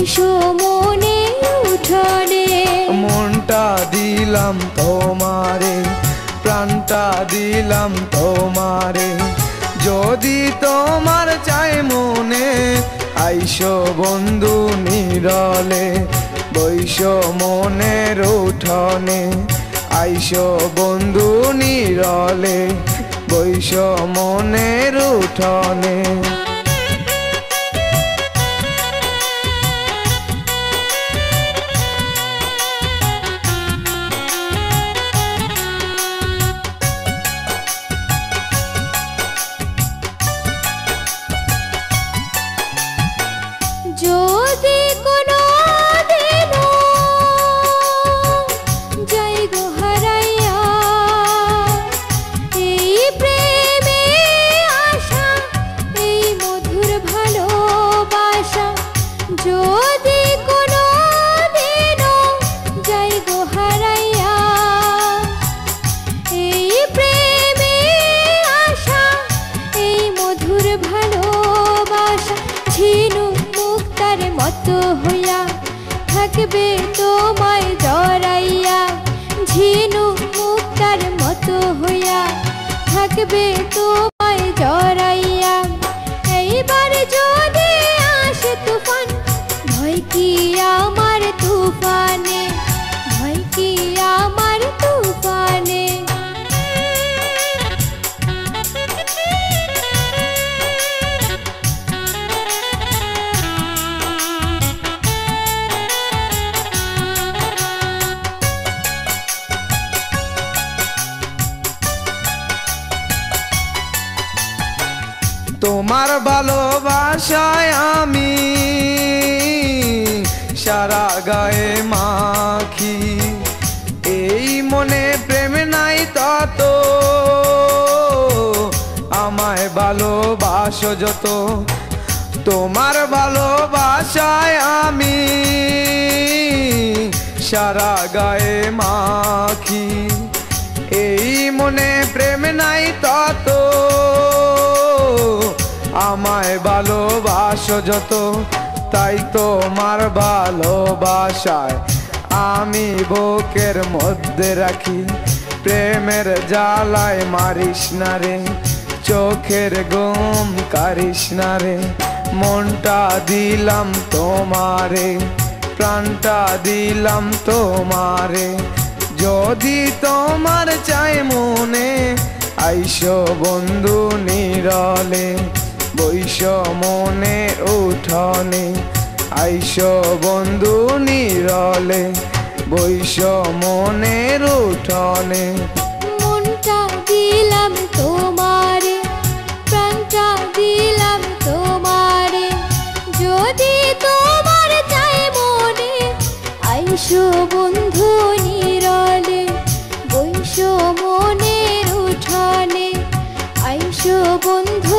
বৈশো মনে উঠোনে। মনটা দিলাম তোমারে, প্রাণটা দিলাম তোমারে, যদি তোমার চাই মনে আইসো বন্ধু নিরলে। বৈশো মনের উঠোনে আইসো বন্ধু নিরলে, বৈশো মনের উঠোনে। যদি কোনো দিনও যাই গো হারাইয়া, এই প্রেমে আশা এই মধুর ভালোবাসা, যদি কোনো দিনও যাই গো হারাইয়া, এই প্রেমে আশা এই মধুর ভালোবাসা, ঝিনুক মুক্তার মতো হইয়া থাকবে তোমায় জড়াইয়া, ঝিনুক মুক্তার মতো হইয়া থাকবে তোমায় জড়াইয়া। এইবার যদি আসে তুফান, ভয় কি আমার তুফানে, ভয় কি আমার তুফানে। তোমার ভালোবাসায় আমি সারা গায়ে মাখি, এই মনে প্রেম নাই তত, আমায় ভালোবাসো যত। তোমার ভালোবাসায় আমি সারা গায়ে মাখি, এই মনে প্রেম নাই তত, আমায় ভালোবাসো যত। তাই তোমার ভালোবাসায় আমি বুকের মধ্যে রাখি, প্রেমের জ্বালায় মারিস না রে, চোখের ঘুম কারিস না রে। মনটা দিলাম তোমারে, প্রাণটা দিলাম তোমারে, যদি তোমার চাই মনে আইসো বন্ধু নিরলে। বৈশো মনের উঠোনে আইসো বন্ধু নিরলে, বৈশো মনের উঠোনে। মনটা দিলাম তোমারে, প্রাণটা দিলাম তোমারে, যদি তোমার চাই মনে আইসো বন্ধু নিরলে। বৈশো মনের উঠোনে আইসো বন্ধু